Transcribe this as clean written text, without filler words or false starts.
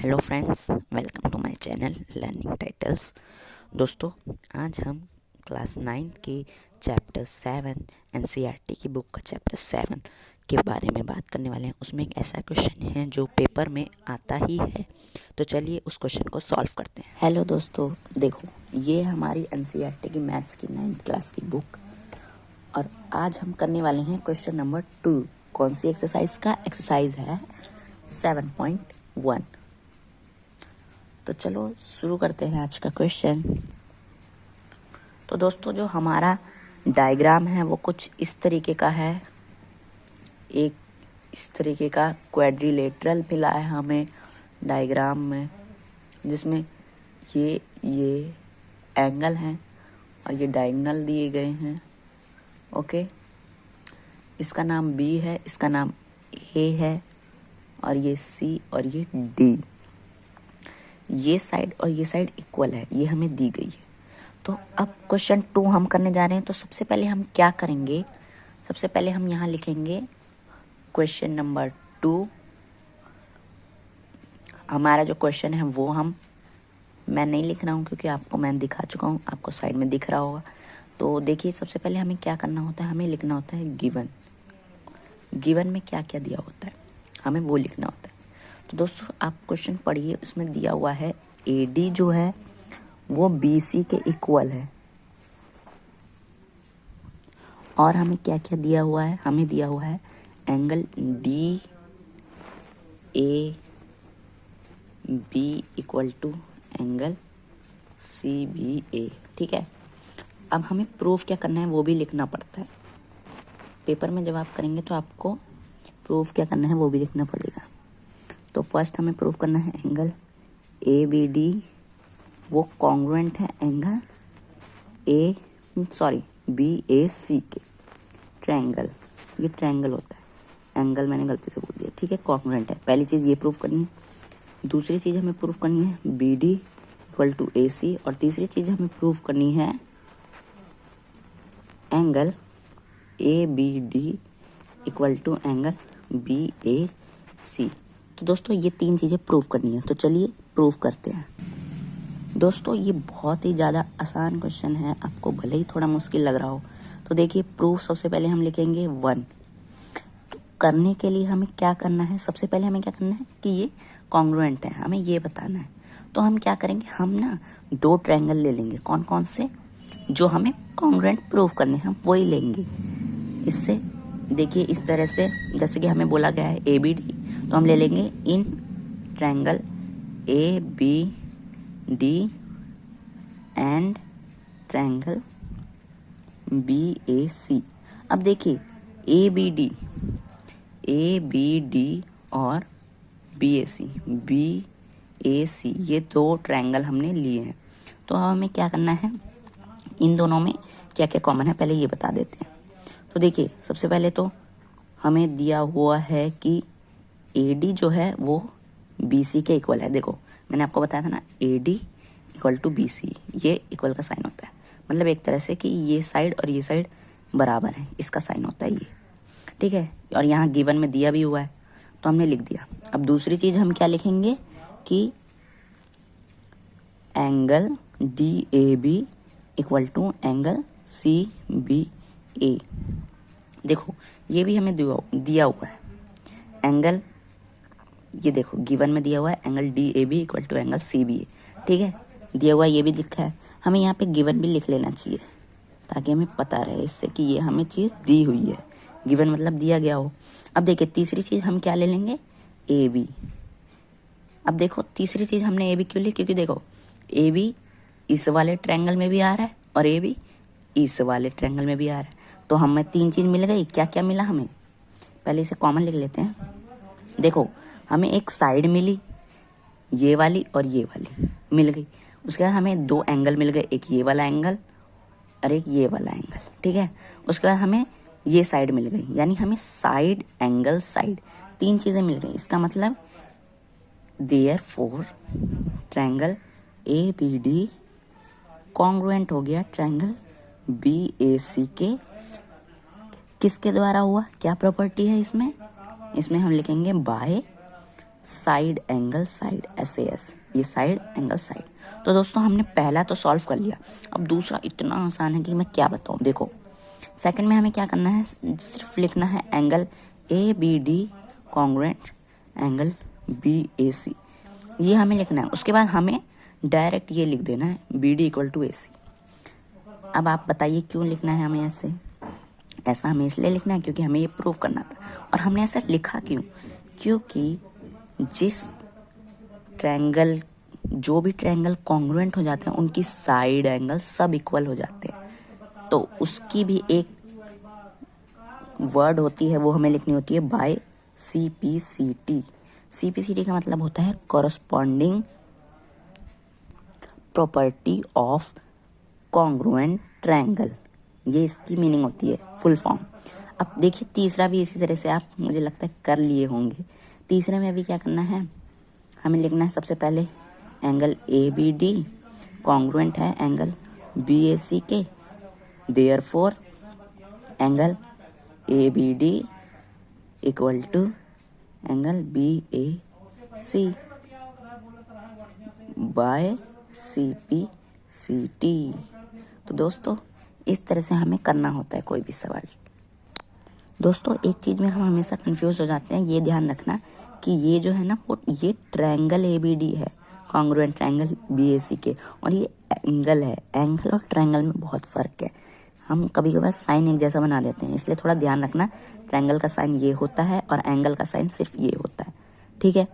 Hello friends, welcome to my channel learning titles. दोस्तों, आज हम क्लास 9 की चैप्टर 7 एनसीईआरटी की बुक का चैप्टर 7 के बारे में बात करने वाले हैं। उसमें एक ऐसा क्वेश्चन है जो पेपर में आता ही है, तो चलिए उस क्वेश्चन को सॉल्व करते हैं। हेलो दोस्तों, देखो ये हमारी एनसीईआरटी की मैथ्स की 9th क्लास की बुक, और आज हम करने वाले हैं क्वेश्चन नंबर 2। कौन सी एक्सरसाइज का? एक्सरसाइज है 7.1। तो चलो शुरू करते हैं आज का क्वेश्चन। तो दोस्तों, जो हमारा डायग्राम है वो कुछ इस तरीके का है। एक इस तरीके का क्वाड्रिलेटरल मिला है हमें डायग्राम में, जिसमें ये एंगल हैं और ये डायगोनल दिए गए हैं। ओके, इसका नाम बी है, इसका नाम ए है, और ये सी और ये डी। ये साइड और ये साइड इक्वल है, ये हमें दी गई है। तो अब क्वेश्चन 2 हम करने जा रहे हैं। तो सबसे पहले हम क्या करेंगे? सबसे पहले हम यहाँ लिखेंगे क्वेश्चन नंबर 2। हमारा जो क्वेश्चन है वो मैं नहीं लिख रहा हूँ क्योंकि आपको मैं दिखा चुका हूँ, आपको साइड में दिख रहा होगा। तो देखिए, सबसे पहले हमें क्या करना होता है, हमें लिखना होता है गिवन में क्या क्या दिया होता है, हमें वो लिखना होता है। तो दोस्तों, आप क्वेश्चन पढ़िए, उसमें दिया हुआ है AD जो है वो BC के इक्वल है। और हमें क्या क्या दिया हुआ है? हमें दिया हुआ है angle DAB equal to angle CBA। ठीक है, अब हमें प्रूफ क्या करना है वो भी लिखना पड़ता है। पेपर में जब आप करेंगे तो आपको प्रूफ क्या करना है वो भी लिखना पड़ेगा। तो फर्स्ट हमें प्रूफ करना है एंगल ABD वो कॉन्ग्रुएंट है एंगल BAC के। ट्रायंगल, ये ट्रायंगल होता है, एंगल मैंने गलती से बोल दिया। ठीक है, कॉन्ग्रुएंट है। पहली चीज़ ये प्रूफ करनी है। दूसरी चीज़ हमें प्रूफ करनी है BD इक्वल टू AC, और तीसरी चीज़ हमें प्रूफ करनी है angle ABD equal to angle BAC। तो दोस्तों, ये 3 चीज़ें प्रूफ करनी है। तो चलिए प्रूफ करते हैं। दोस्तों, ये बहुत ही ज़्यादा आसान क्वेश्चन है, आपको भले ही थोड़ा मुश्किल लग रहा हो। तो देखिए, प्रूफ सबसे पहले हम लिखेंगे 1। तो करने के लिए हमें क्या करना है? सबसे पहले हमें क्या करना है कि ये कॉन्ग्रुएंट है, हमें ये बताना है। तो हम क्या करेंगे, हम ना 2 ट्रायंगल ले लेंगे। कौन कौन से? जो हमें कॉन्ग्रुएंट प्रूफ करने, हम वही लेंगे। इससे देखिए, इस तरह से जैसे कि हमें बोला गया है ABD, तो हम ले लेंगे in triangle ABD and triangle BAC। अब देखिए, ABD और BAC ये 2 ट्रायंगल हमने लिए हैं। तो अब हमें क्या करना है, इन दोनों में क्या क्या कॉमन है पहले ये बता देते हैं। तो देखिए, सबसे पहले तो हमें दिया हुआ है कि AD जो है वो BC के इक्वल है। देखो, मैंने आपको बताया था ना, AD इक्वल टू BC, ये इक्वल का साइन होता है। मतलब एक तरह से कि ये साइड और ये साइड बराबर है, इसका साइन होता है ये। ठीक है, और यहाँ गिवन में दिया भी हुआ है तो हमने लिख दिया। अब दूसरी चीज़ हम क्या लिखेंगे कि angle DAB equal to angle CBA। देखो, ये भी हमें दिया हुआ है एंगल, ये देखो गिवन में दिया हुआ है angle DAB equal to angle CBA। ठीक है, दिया हुआ ये भी लिखा है। हमें यहाँ पे गिवन भी लिख लेना चाहिए ताकि हमें पता रहे इससे कि ये हमें चीज़ दी हुई है। गिवन मतलब दिया गया हो। अब देखिए, तीसरी चीज़ हम क्या ले लेंगे, AB। अब देखो, तीसरी चीज़ हमने AB क्यों ली? क्योंकि देखो, AB इस वाले ट्रायंगल में भी आ रहा है और AB इस वाले ट्रायंगल में भी आ रहा है। तो हमें 3 चीज़ मिल गई। क्या क्या मिला हमें? पहले इसे कॉमन लिख लेते हैं। देखो, हमें एक साइड मिली, ये वाली और ये वाली मिल गई। उसके बाद हमें 2 एंगल मिल गए, एक ये वाला एंगल और एक ये वाला एंगल। ठीक है, उसके बाद हमें ये साइड मिल गई, यानी हमें साइड एंगल साइड 3 चीज़ें मिल गई। इसका मतलब देयरफॉर ट्रायंगल ABD कॉन्ग्रुएंट हो गया ट्रायंगल BAC के। किसके द्वारा हुआ? क्या प्रॉपर्टी है इसमें? इसमें हम लिखेंगे by side angle side, SAS, ये साइड एंगल साइड। तो दोस्तों हमने पहला तो सॉल्व कर लिया। अब दूसरा इतना आसान है कि मैं क्या बताऊं। देखो सेकंड में हमें क्या करना है, सिर्फ लिखना है angle ABD congruent angle BAC, ये हमें लिखना है। उसके बाद हमें डायरेक्ट ये लिख देना है BD = AC। अब आप बताइए क्यों लिखना है हमें ऐसे। ऐसा हमें इसलिए लिखना है क्योंकि हमें ये प्रूव करना था। और हमने ऐसा लिखा क्यों, क्योंकि जो भी ट्रायंगल कॉन्ग्रुएंट हो जाते हैं उनकी साइड एंगल सब इक्वल हो जाते हैं। तो उसकी भी एक वर्ड होती है, वो हमें लिखनी होती है बाय CPCT। CPCT का मतलब होता है corresponding property of congruent triangle, ये इसकी मीनिंग होती है फुल फॉर्म। अब देखिए तीसरा भी इसी तरह से आप मुझे लगता है कर लिए होंगे। तीसरे में अभी क्या करना है, हमें लिखना है सबसे पहले एंगल ABD कॉन्ग्रुएंट है एंगल BAC के, therefore angle ABD = angle BAC by CPCT। तो दोस्तों इस तरह से हमें करना होता है कोई भी सवाल। दोस्तों एक चीज़ में हम हमेशा कंफ्यूज हो जाते हैं, ये ध्यान रखना कि ये जो है ना वो ये ट्रायंगल ABD है कॉन्ग्रुएंट ट्रायंगल BAC के, और ये एंगल है। एंगल और ट्रायंगल में बहुत फ़र्क है। हम कभी कभार साइन एक जैसा बना देते हैं, इसलिए थोड़ा ध्यान रखना। ट्रायंगल का साइन ये होता है और एंगल का साइन सिर्फ ये होता है, ठीक है।